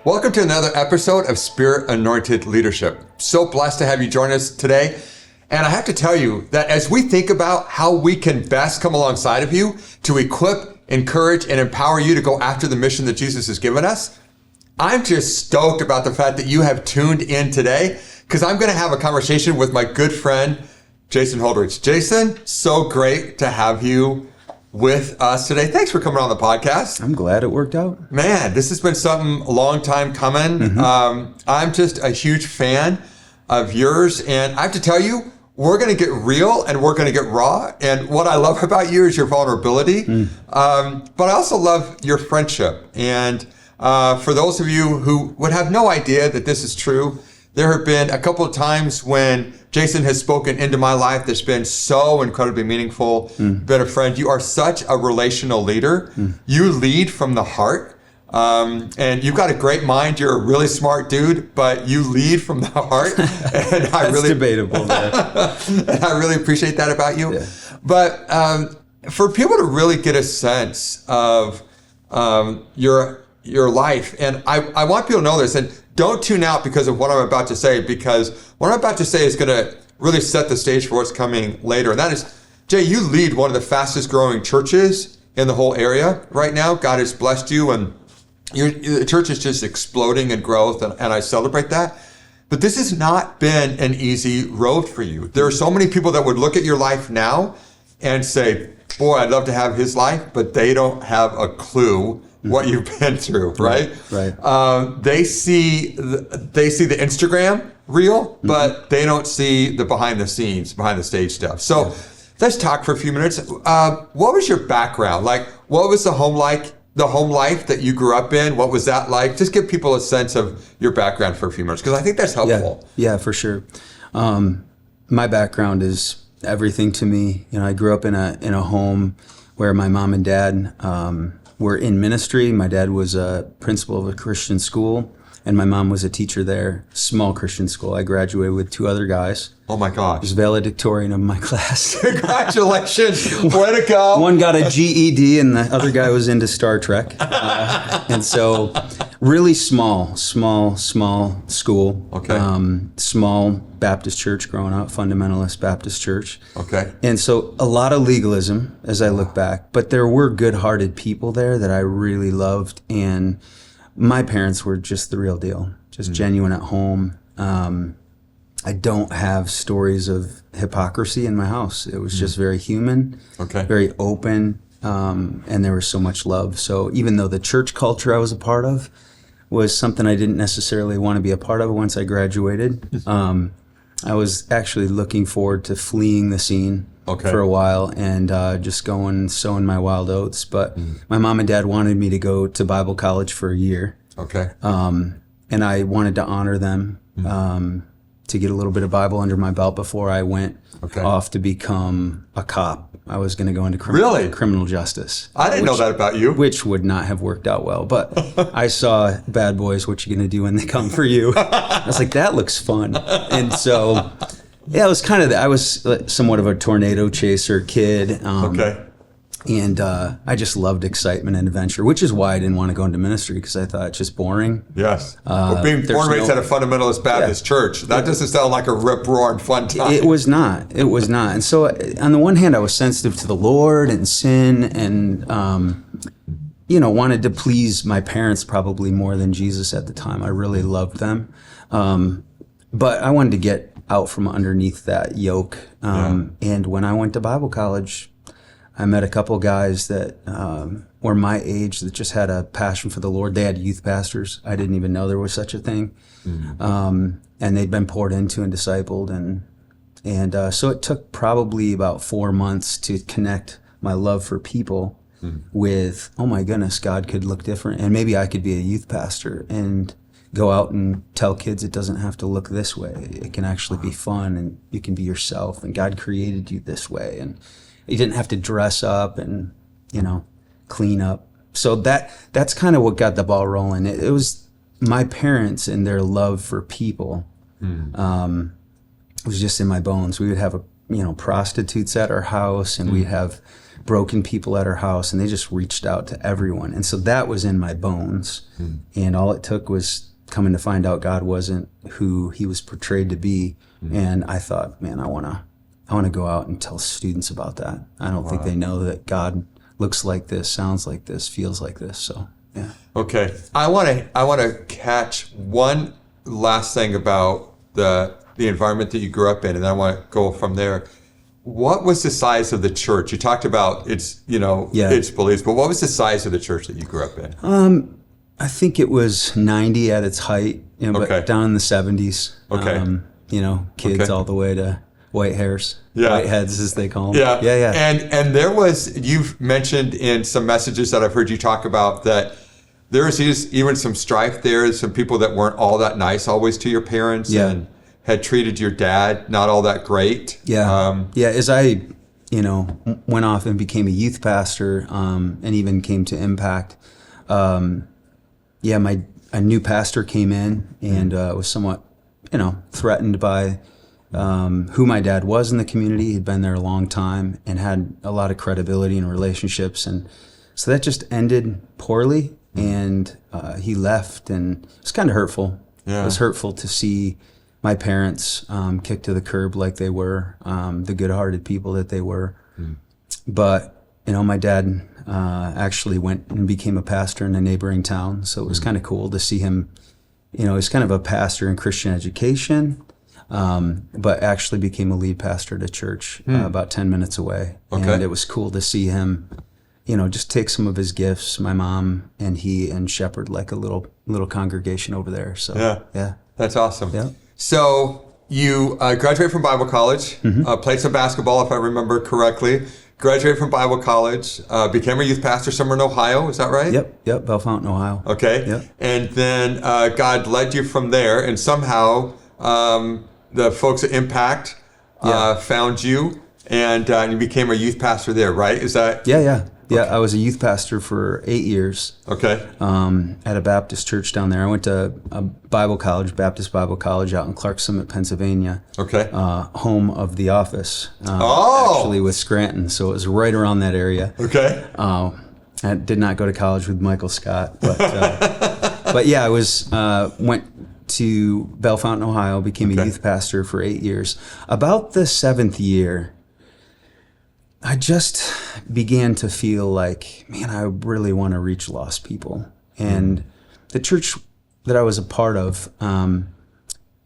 Welcome to another episode of Spirit Anointed Leadership. So blessed to have you join us today. And I have to tell you that as we think about how we can best come alongside of you to equip, encourage, and empower you to go after the mission that Jesus has given us, I'm just stoked about the fact that you have tuned in today because I'm going to have a conversation with my good friend, Jason Holdridge. Jason, so great to have you with us today. Thanks for coming on the podcast. I'm glad it worked out. Man, this has been something a long time coming. I'm just a huge fan of yours. And I have to tell you, we're going to get real and we're going to get raw. And what I love about you is your vulnerability. But I also love your friendship. And for those of you who would have no idea that this is true, there have been a couple of times when Jason has spoken into my life that's been so incredibly meaningful. Been a friend. You are such a relational leader. You lead from the heart. And you've got a great mind. You're a really smart dude, but you lead from the heart. And I That's debatable there. And I really appreciate that about you. Yeah. But for people to really get a sense of your life, and I want people to know this, and don't tune out because of what I'm about to say, because what I'm about to say is going to really set the stage for what's coming later. And that is, Jay, you lead one of the fastest growing churches in the whole area right now. God has blessed you, and the church is just exploding in growth, and I celebrate that. But this has not been an easy road for you. There are so many people that would look at your life now and say, boy, I'd love to have his life, but they don't have a clue what you've been through, right? Right. They see the Instagram reel, but they don't see the behind the scenes, behind the stage stuff. So let's talk for a few minutes. What was your background? Like, what was the home life that you grew up in? What was that like? Just give people a sense of your background for a few minutes, because I think that's helpful. Yeah, for sure. My background is everything to me. You know, I grew up in a home where my mom and dad were in ministry. My dad was a principal of a Christian school, and my mom was a teacher there, small Christian school. I graduated with two other guys. Oh my gosh. I was valedictorian of my class. Congratulations. Way to go. One got a GED and the other guy was into Star Trek. And so really small school. Okay. Small Baptist church growing up, fundamentalist Baptist church. Okay. And so a lot of legalism as I look back, but there were good-hearted people there that I really loved. And my parents were just the real deal, just genuine at home. I don't have stories of hypocrisy in my house. It was just very human, very open, and there was so much love. So even though the church culture I was a part of was something I didn't necessarily want to be a part of once I graduated, I was actually looking forward to fleeing the scene for a while and just going sowing my wild oats. But my mom and dad wanted me to go to Bible college for a year. And I wanted to honor them. To get a little bit of Bible under my belt before I went off to become a cop. I was going to go into criminal justice. I didn't know that about you. Which would not have worked out well. But I saw Bad Boys, What You Gonna Do When They Come For You. I was like, that looks fun. And so, yeah, it was kind of, I was somewhat of a tornado chaser kid. And I just loved excitement and adventure, which is why I didn't want to go into ministry, because I thought it's just boring. Yes. But being born and raised at a fundamentalist Baptist church, that doesn't sound like a rip-roaring fun time. It was not. And so on the one hand, I was sensitive to the Lord and sin and, wanted to please my parents probably more than Jesus at the time. I really loved them. But I wanted to get out from underneath that yoke. And when I went to Bible college, I met a couple guys that were my age that just had a passion for the Lord. They had youth pastors. I didn't even know there was such a thing. And they'd been poured into and discipled. And so it took probably about 4 months to connect my love for people with, oh my goodness, God could look different. And maybe I could be a youth pastor and go out and tell kids it doesn't have to look this way. It can actually be fun, and you can be yourself, and God created you this way. And you didn't have to dress up and, clean up. So that's kind of what got the ball rolling. It was my parents and their love for people. It was just in my bones. We would have prostitutes at our house, and we'd have broken people at her house, and they just reached out to everyone. And so that was in my bones. And all it took was coming to find out God wasn't who he was portrayed to be. And I thought, man, I want to go out and tell students about that. I don't think they know that God looks like this, sounds like this, feels like this. So, yeah. Okay. I want to catch one last thing about the environment that you grew up in, and then I want to go from there. What was the size of the church? You talked about its beliefs, but what was the size of the church that you grew up in? I think it was 90 at its height, but down in the 70s. Okay. Kids all the way to white hairs, white heads as they call them. Yeah. And there was, you've mentioned in some messages that I've heard you talk about that there was even some strife there, some people that weren't all that nice always to your parents and had treated your dad not all that great. As I, went off and became a youth pastor, and even came to Impact, a new pastor came in and was somewhat, threatened by who my dad was in the community. He'd been there a long time and had a lot of credibility and relationships. And so that just ended poorly. And he left, and it was kind of hurtful. Yeah. It was hurtful to see my parents kicked to the curb like they were, the good-hearted people that they were. But, my dad actually went and became a pastor in a neighboring town. So it was kind of cool to see him, he's kind of a pastor in Christian education, but actually became a lead pastor at a church about 10 minutes away. And it was cool to see him, just take some of his gifts, my mom and he, and shepherd like a little congregation over there. So yeah. That's awesome. Yeah. So you graduated from Bible college, played some basketball if I remember correctly, graduated from Bible college, became a youth pastor somewhere in Ohio, is that right? Yep, Bell Fountain, Ohio. Okay. Yep. And then God led you from there, and somehow the folks at Impact found you, and you became a youth pastor there, right? Is that? Yeah. Yeah, I was a youth pastor for 8 years. Okay. At a Baptist church down there. I went to a Bible college, Baptist Bible College out in Clark Summit, Pennsylvania. Okay. Home of The Office. Actually with Scranton, so it was right around that area. Okay. I did not go to college with Michael Scott, but I went to Bell Fountain, Ohio, became a youth pastor for 8 years. About the 7th year, I just began to feel like, man, I really want to reach lost people. And the church that I was a part of,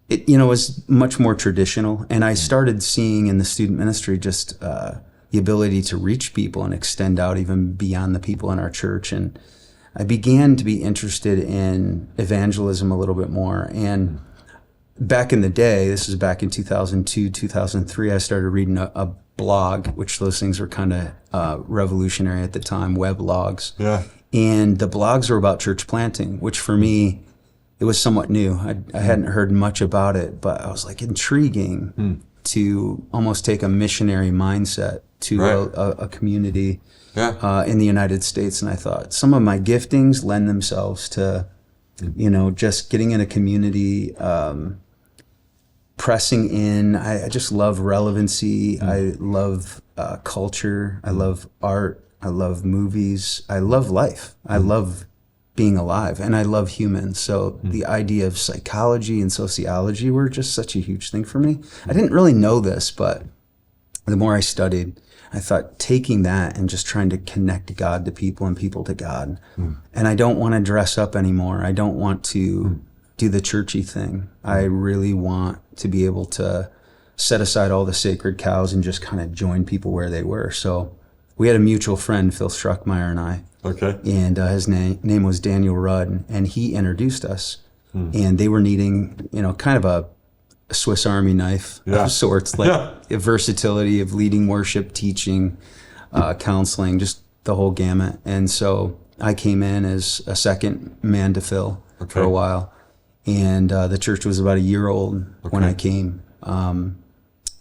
it was much more traditional. And I started seeing in the student ministry just the ability to reach people and extend out even beyond the people in our church. And I began to be interested in evangelism a little bit more. And back in the day, this was back in 2002, 2003, I started reading a blog, which those things were kind of revolutionary at the time, weblogs. Yeah. And the blogs were about church planting, which for me, it was somewhat new. I hadn't heard much about it, but I was like intriguing to almost take a missionary mindset to a community in the United States. And I thought some of my giftings lend themselves to, just getting in a community, pressing in. I just love relevancy. I love culture. I love art. I love movies. I love life. I love being alive, and I love humans. So the idea of psychology and sociology were just such a huge thing for me. I didn't really know this, but the more I studied, I thought taking that and just trying to connect God to people and people to God. And I don't want to dress up anymore. I don't want to do the churchy thing. I really want to be able to set aside all the sacred cows and just kind of join people where they were. So we had a mutual friend, Phil Struckmeyer, and I. Okay. And his name was Daniel Rudd, and he introduced us. And they were needing, kind of a Swiss Army knife of sorts, like a versatility of leading worship, teaching, counseling, just the whole gamut. And so I came in as a second man to fill for a while. And the church was about a year old when I came.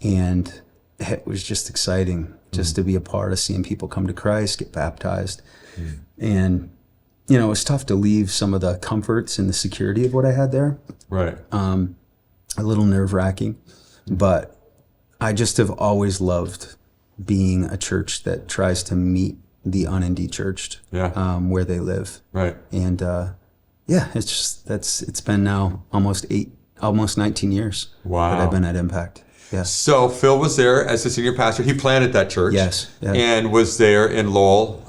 And it was just exciting just to be a part of seeing people come to Christ, get baptized. And, it was tough to leave some of the comforts and the security of what I had there. Right. A little nerve-wracking. But I just have always loved being a church that tries to meet the unendechurched where they live. Right. And it's been now almost 19 years that I've been at Impact. Yeah. So Phil was there as the senior pastor. He planted that church. Yes. Yeah. And was there in Lowell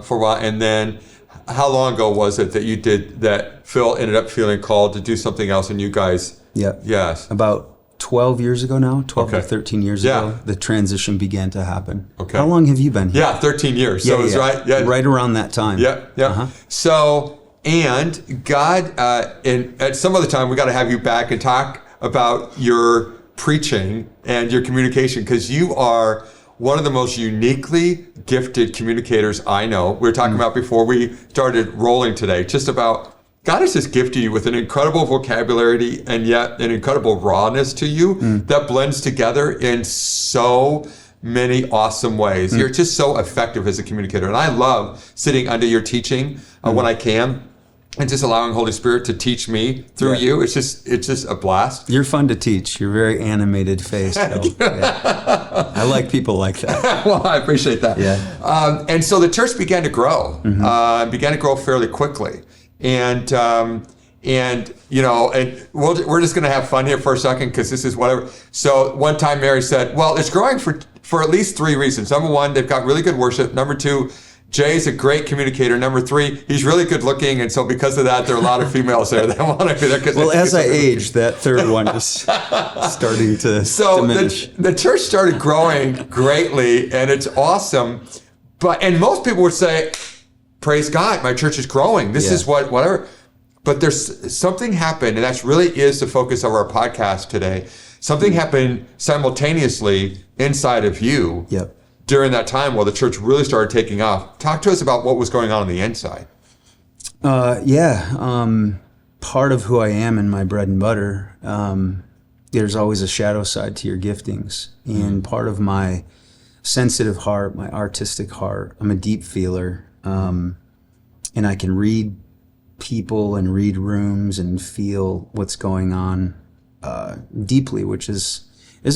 for a while. And then how long ago was it that you did that? Phil ended up feeling called to do something else, and you guys. Yeah. Yes. About 12 years ago now, 12 or 13 years ago, the transition began to happen. Okay. How long have you been here? Yeah, 13 years. So it was right around that time. Yeah. Yeah. So, and God, and at some other time, we got to have you back and talk about your preaching and your communication, because you are one of the most uniquely gifted communicators I know. We were talking about before we started rolling today, just about God has just gifted you with an incredible vocabulary and yet an incredible rawness to you that blends together in so many awesome ways. You're just so effective as a communicator. And I love sitting under your teaching when I can. And just allowing Holy Spirit to teach me through you. It's just a blast. You're fun to teach. You're very animated face. I like people like that. Well, I appreciate that. Yeah. And so the church began to grow, fairly quickly. And you know, and we're just going to have fun here for a second, because this is whatever. So one time Mary said, well, it's growing for at least 3 reasons. Number 1, they've got really good worship. Number 2, Jay's a great communicator. Number 3, he's really good looking, and so because of that, there are a lot of females there that want to be there. Well, as I age, that third one is starting to diminish. The church started growing greatly, and it's awesome. And most people would say, praise God, my church is growing. This is whatever. But there's something happened, and that's really is the focus of our podcast today. Something happened simultaneously inside of you. Yep. During that time while the church really started taking off. Talk to us about what was going on the inside. Part of who I am and my bread and butter, there's always a shadow side to your giftings. And part of my sensitive heart, my artistic heart, I'm a deep feeler. And I can read people and read rooms and feel what's going on deeply, which is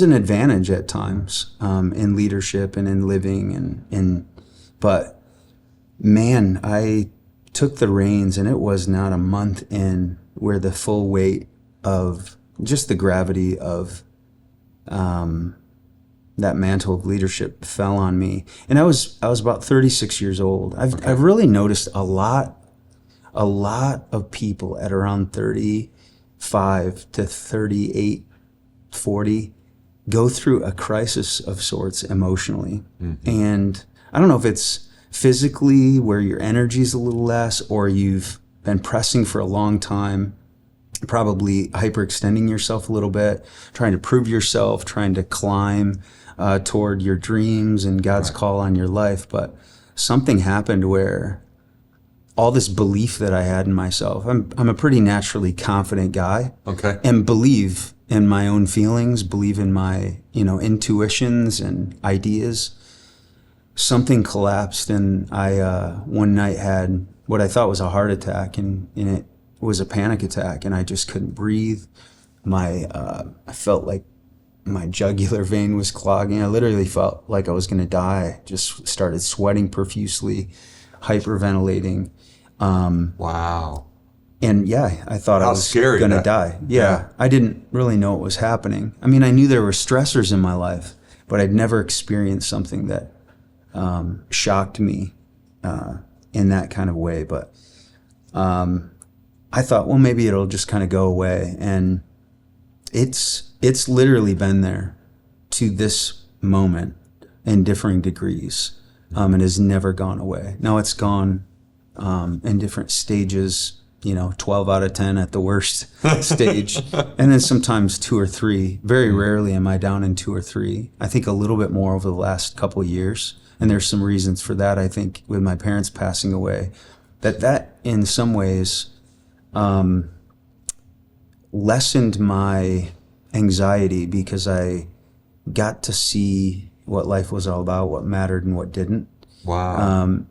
an advantage at times in leadership and in living but man, I took the reins, and it was not a month in where the full weight of just the gravity of that mantle of leadership fell on me. And I was about 36 years old. I've really noticed a lot of people at around 35 to 38, 40 go through a crisis of sorts emotionally. And I don't know if it's physically where your energy's a little less, or you've been pressing for a long time, probably hyperextending yourself a little bit, trying to prove yourself, trying to climb toward your dreams and God's call on your life. But something happened where all this belief that I had in myself, I'm a pretty naturally confident guy. Okay. And believe in my own feelings, believe in my, intuitions and ideas. Something collapsed, and I one night had what I thought was a heart attack, and it was a panic attack, and I just couldn't breathe. I felt like my jugular vein was clogging. I literally felt like I was going to die. Just started sweating profusely, hyperventilating. Wow. And I thought I was going to die. Yeah. I didn't really know what was happening. I mean, I knew there were stressors in my life, but I'd never experienced something that shocked me in that kind of way. But I thought, well, maybe it'll just kind of go away. And it's literally been there to this moment in differing degrees, and has never gone away. Now it's gone in different stages, 12 out of 10 at the worst stage. And then sometimes 2 or 3. Very rarely am I down in 2 or 3. I think a little bit more over the last couple of years. And there's some reasons for that, I think, with my parents passing away, that in some ways lessened my anxiety, because I got to see what life was all about, what mattered and what didn't. Wow.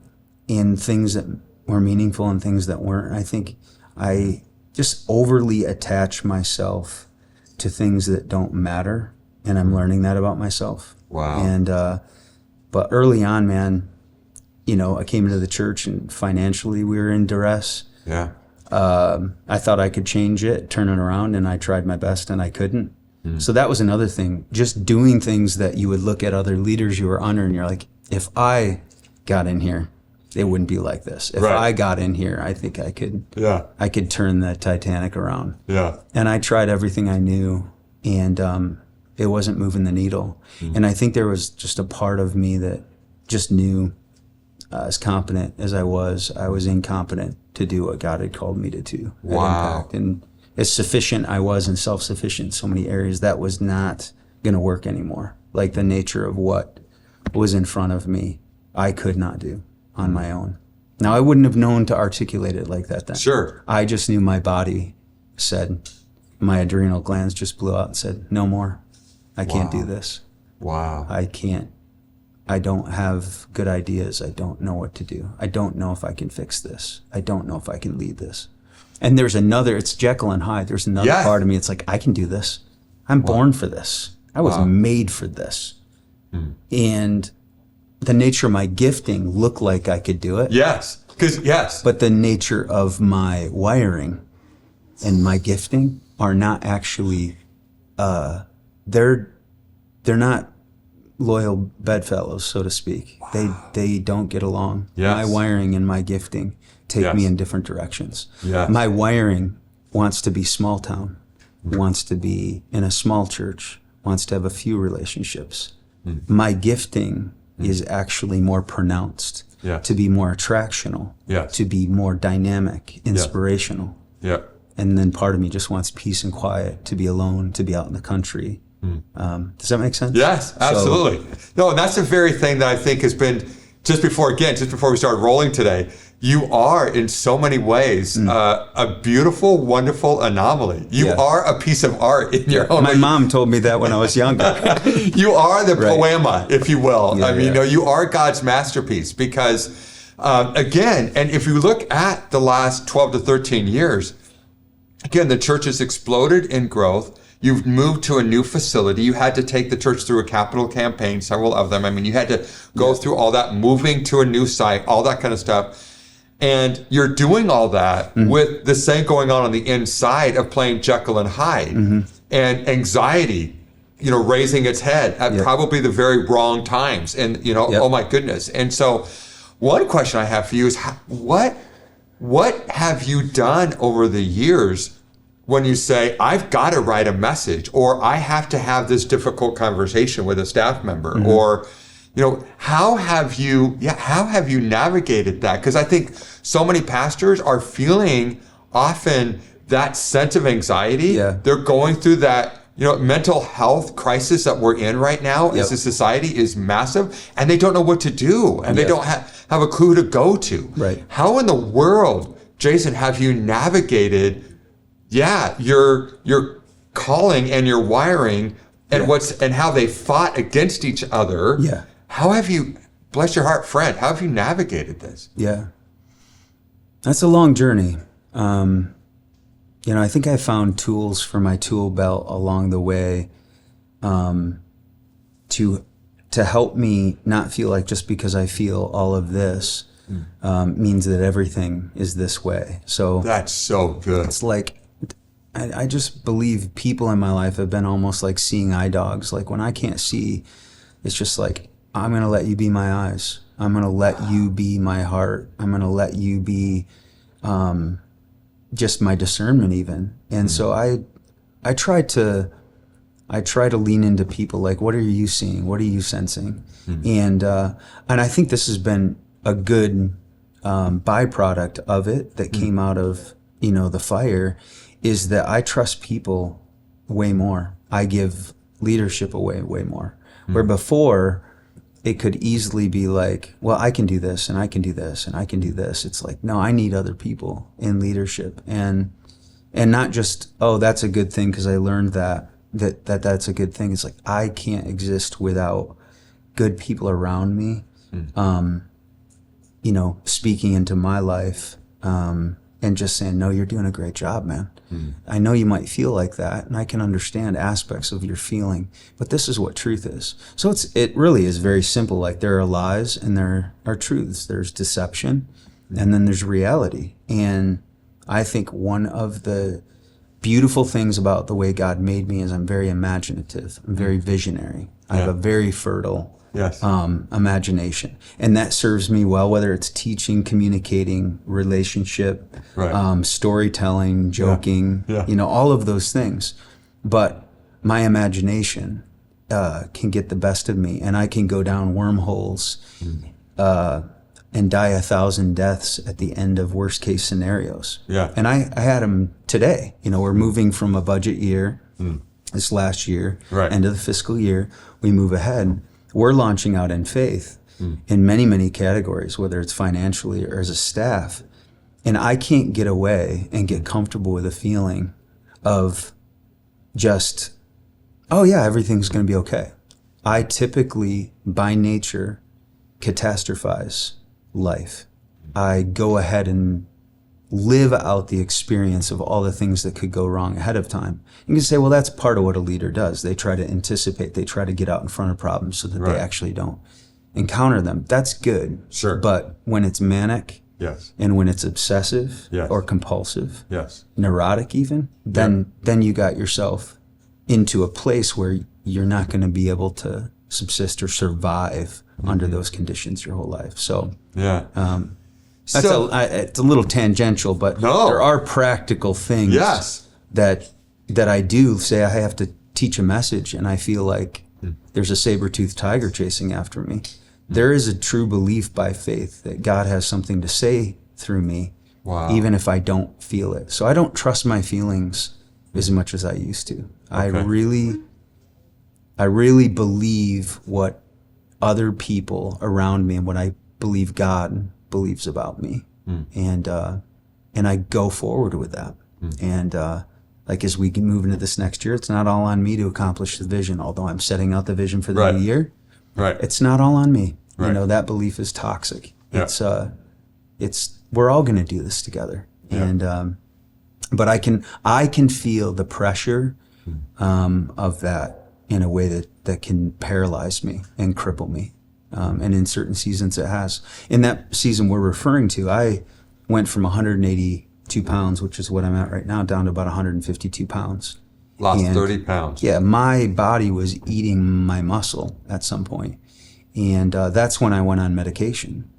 In things that were meaningful and things that weren't. I think I just overly attach myself to things that don't matter, and I'm learning that about myself. Wow. And But early on, man, I came into the church and financially we were in duress. Yeah. I thought I could change it, turn it around, and I tried my best and I couldn't. So that was another thing, just doing things that you would look at other leaders you were under and you're like, if I got in here, it wouldn't be like this. If I got in here, I think I could turn the Titanic around. Yeah. And I tried everything I knew, and it wasn't moving the needle. And I think there was just a part of me that just knew, as competent as I was incompetent to do what God had called me to do. Wow. Impact. And as sufficient I was and self-sufficient in so many areas, that was not going to work anymore. Like the nature of what was in front of me, I could not do on my own. Now, I wouldn't have known to articulate it like that then. Sure. I just knew my body said, my adrenal glands just blew out and said, no more. I can't do this. Wow. I can't. I don't have good ideas. I don't know what to do. I don't know if I can fix this. I don't know if I can lead this. And there's another, it's Jekyll and Hyde. There's another part of me. It's like, I can do this. I'm born for this. I was made for this. And the nature of my gifting looked like I could do it. Yes. But the nature of my wiring and my gifting are not actually, they're not loyal bedfellows, so to speak. They don't get along. Yes. My wiring and my gifting take me in different directions. Yes. My wiring wants to be small town, wants to be in a small church, wants to have a few relationships. My gifting is actually more pronounced, to be more attractional, to be more dynamic, inspirational. Yeah. And then part of me just wants peace and quiet, to be alone, to be out in the country. Does that make sense? Yes, absolutely. No, and that's the very thing that I think has been, just before we started rolling today, you are in so many ways a beautiful, wonderful anomaly. You are a piece of art in your own way. My mom told me that when I was younger. You are the poema, if you will. Yeah, I mean, you are God's masterpiece because, again, and if you look at the last 12 to 13 years, again, the church has exploded in growth. You've moved to a new facility. You had to take the church through a capital campaign, several of them. I mean, you had to go through all that, moving to a new site, all that kind of stuff. And you're doing all that with the same going on the inside of playing Jekyll and Hyde and anxiety, raising its head at probably the very wrong times. And, oh my goodness. And so one question I have for you is what have you done over the years when you say, I've got to write a message, or I have to have this difficult conversation with a staff member, or, how have you navigated that? Because I think so many pastors are feeling often that sense of anxiety. They're going through that, mental health crisis that we're in right now as a society is massive, and they don't know what to do, and they don't have a clue to go to. Right. How in the world, Jason, have you navigated your calling and your wiring and how they fought against each other? How have you, bless your heart, friend, how have you navigated this? That's a long journey. I think I found tools for my tool belt along the way to help me not feel like just because I feel all of this means that everything is this way. So that's so good. It's like, I just believe people in my life have been almost like seeing eye dogs. Like when I can't see, it's just like, I'm going to let you be my eyes. I'm going to let you be my heart. I'm going to let you be just my discernment even. And so I try to lean into people like, what are you seeing? What are you sensing? And I think this has been a good byproduct of it that came out of, the fire, is that I trust people way more. I give leadership away way more. Where before it could easily be like, well, I can do this and I can do this and I can do this. It's like, no, I need other people in leadership, and not just, oh, that's a good thing because I learned that's a good thing. It's like, I can't exist without good people around me, speaking into my life, and just saying, no, you're doing a great job, man. I know you might feel like that, and I can understand aspects of your feeling, but this is what truth is. So it really is very simple. Like, there are lies and there are truths. There's deception, and then there's reality. And I think one of the beautiful things about the way God made me is I'm very imaginative. I'm very visionary. I have a very fertile imagination, and that serves me well, whether it's teaching, communicating, relationship, storytelling, joking, all of those things. But my imagination can get the best of me, and I can go down wormholes and die 1,000 deaths at the end of worst case scenarios. And I had them today. We're moving from a budget year this last year, end of the fiscal year, we move ahead. We're launching out in faith in many, many categories, whether it's financially or as a staff. And I can't get away and get comfortable with a feeling of just, oh yeah, everything's going to be okay. I typically, by nature, catastrophize life. I go ahead and live out the experience of all the things that could go wrong ahead of time. You can say, well, that's part of what a leader does. They try to anticipate. They try to get out in front of problems so that they actually don't encounter them. That's good. Sure. But when it's manic, and when it's obsessive or compulsive, neurotic even, then you got yourself into a place where you're not going to be able to subsist or survive under those conditions your whole life. So it's a little tangential, but there are practical things that I do say. I have to teach a message, and I feel like there's a saber-toothed tiger chasing after me. There is a true belief by faith that God has something to say through me, even if I don't feel it. So I don't trust my feelings as much as I used to. I really believe what other people around me and what I believe God believes about me, and I go forward with that. And like, as we can move into this next year, it's not all on me to accomplish the vision. Although I'm setting out the vision for the new year, it's not all on me. That belief is toxic. It's we're all going to do this together, and but I can feel the pressure of that in a way that can paralyze me and cripple me. And in certain seasons it has. In that season we're referring to, I went from 182 pounds, which is what I'm at right now, down to about 152 pounds. Lost 30 pounds. Yeah, my body was eating my muscle at some point. And that's when I went on medication.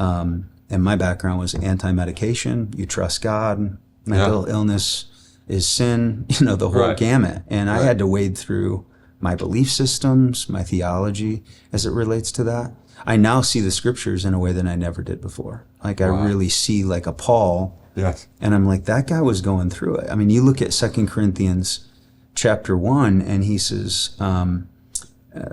And my background was anti-medication. You trust God. Mental illness is sin, the whole gamut. And I had to wade through my belief systems, my theology as it relates to that. I now see the scriptures in a way that I never did before. Like, I really see like a Paul. And I'm like, that guy was going through it. I mean, you look at 2 Corinthians chapter 1, and he says,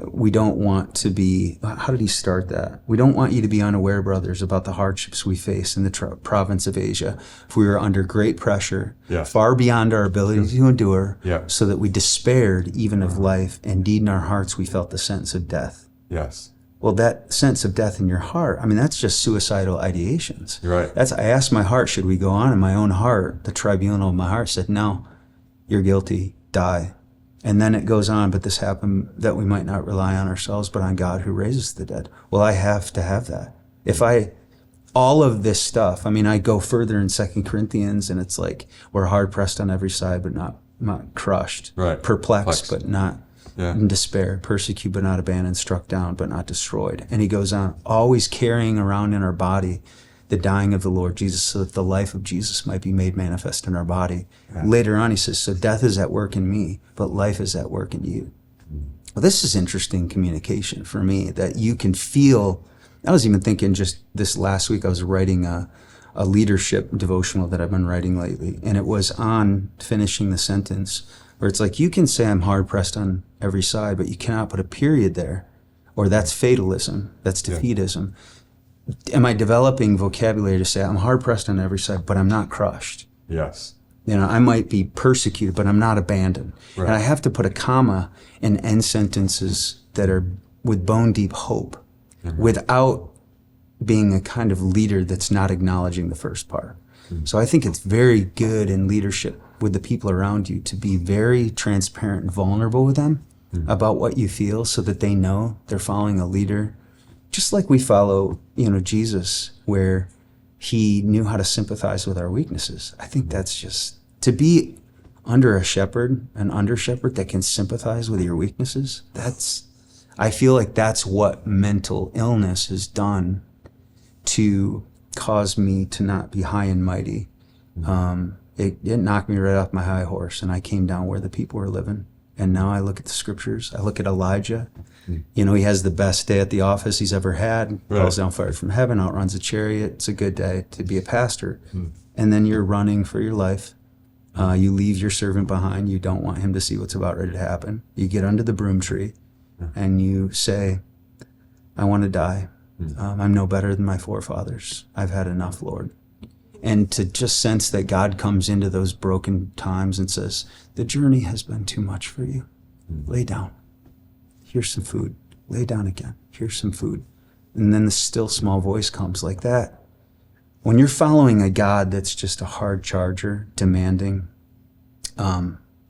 we don't want to be, how did he start that? We don't want you to be unaware, brothers, about the hardships we face in the province of Asia. For we were under great pressure, far beyond our ability to endure, so that we despaired even of life. Indeed, in our hearts, we felt the sense of death. Well, that sense of death in your heart, I mean, that's just suicidal ideations. I asked my heart, should we go on? And my own heart, the tribunal of my heart, said, no, you're guilty, die. And then it goes on, but this happened that we might not rely on ourselves, but on God who raises the dead. Well, I have to have that. All of this stuff, I mean, I go further in 2 Corinthians, and it's like, we're hard pressed on every side, but not crushed. Perplexed, but not in despair. Persecuted, but not abandoned. Struck down, but not destroyed. And he goes on, always carrying around in our body the dying of the Lord Jesus, so that the life of Jesus might be made manifest in our body. Later on, he says, so death is at work in me, but life is at work in you. Well, this is interesting communication for me, that you can feel. I was even thinking just this last week, I was writing a leadership devotional that I've been writing lately, and it was on finishing the sentence where it's like, you can say I'm hard pressed on every side, but you cannot put a period there, or that's fatalism, that's defeatism. Am I developing vocabulary to say I'm hard pressed on every side, but I'm not crushed? I might be persecuted, but I'm not abandoned. And I have to put a comma in end sentences that are with bone deep hope, without being a kind of leader that's not acknowledging the first part. So I think it's very good in leadership with the people around you to be very transparent and vulnerable with them about what you feel so that they know they're following a leader. Just like we follow, Jesus, where he knew how to sympathize with our weaknesses. I think that's just, to be under a shepherd, an under shepherd that can sympathize with your weaknesses, I feel like that's what mental illness has done to cause me to not be high and mighty. It knocked me right off my high horse, and I came down where the people were living. And now I look at the scriptures. I look at Elijah. He has the best day at the office he's ever had. Falls down fire from heaven, outruns a chariot. It's a good day to be a pastor. And then you're running for your life. You leave your servant behind. You don't want him to see what's about ready to happen. You get under the broom tree and you say, I want to die. I'm no better than my forefathers. I've had enough, Lord. And to just sense that God comes into those broken times and says, the journey has been too much for you. Lay down. Here's some food. Lay down again. Here's some food. And then the still small voice comes like that. When you're following a God that's just a hard charger, demanding,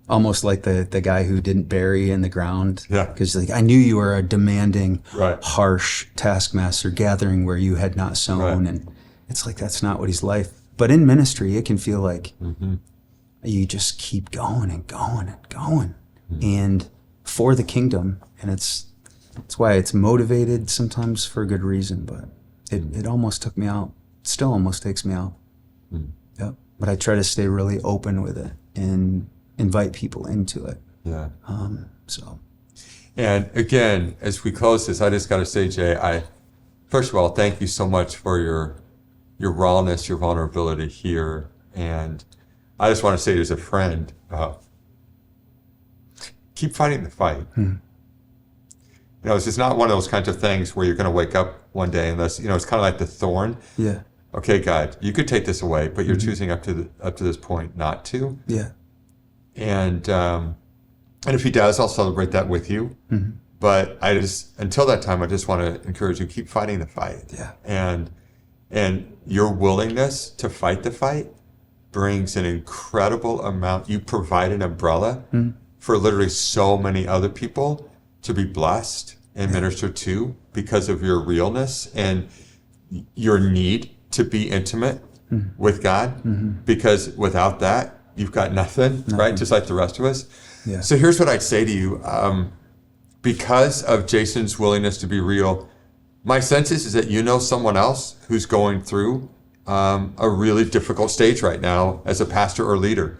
almost like the guy who didn't bury in the ground. Because I knew you were a demanding, harsh taskmaster gathering where you had not sown. And it's like, that's not what he's like. But in ministry, it can feel like you just keep going and going and going. And for the kingdom. And it's why it's motivated sometimes for a good reason. But it almost took me out. Still almost takes me out. Yep. But I try to stay really open with it and invite people into it. And again, as we close this, I just got to say, Jay, first of all, thank you so much for your rawness, your vulnerability here. And I just want to say as a friend, keep fighting the fight. It's just not one of those kinds of things where you're going to wake up one day unless, it's kind of like the thorn. Okay, God, you could take this away, but you're choosing up to this point not to. And if he does, I'll celebrate that with you. But until that time, I just want to encourage you, keep fighting the fight. And your willingness to fight the fight brings an incredible amount. You provide an umbrella for literally so many other people to be blessed and ministered to because of your realness and your need to be intimate with God. Because without that, you've got nothing, right? Just like the rest of us. So here's what I'd say to you. Because of Jason's willingness to be real, my sense is that someone else who's going through a really difficult stage right now as a pastor or leader.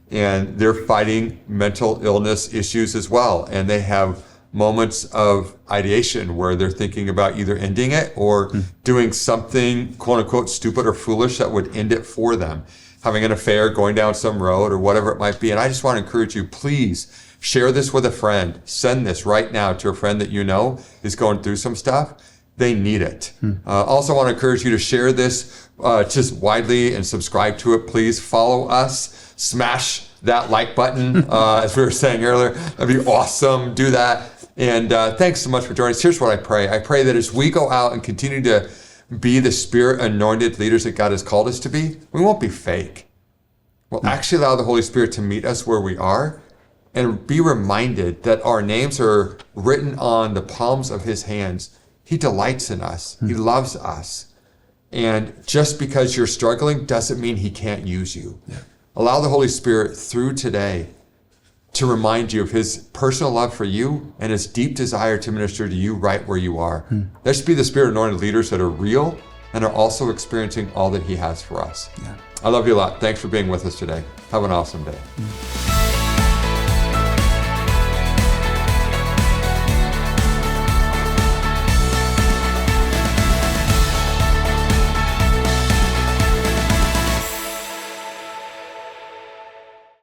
And they're fighting mental illness issues as well. And they have moments of ideation where they're thinking about either ending it or doing something, quote unquote, stupid or foolish that would end it for them. Having an affair, going down some road or whatever it might be. And I just want to encourage you, please share this with a friend. Send this right now to a friend that is going through some stuff. They need it. Also want to encourage you to share this just widely and subscribe to it. Please follow us. Smash that like button, as we were saying earlier. That'd be awesome. Do that. And thanks so much for joining us. Here's what I pray. I pray that as we go out and continue to be the Spirit Anointed leaders that God has called us to be, we won't be fake. We'll actually allow the Holy Spirit to meet us where we are and be reminded that our names are written on the palms of his hands. He delights in us. He loves us. And just because you're struggling doesn't mean he can't use you. Allow the Holy Spirit through today to remind you of his personal love for you and his deep desire to minister to you right where you are. Let's be the Spirit Anointed leaders that are real and are also experiencing all that he has for us. I love you a lot. Thanks for being with us today. Have an awesome day.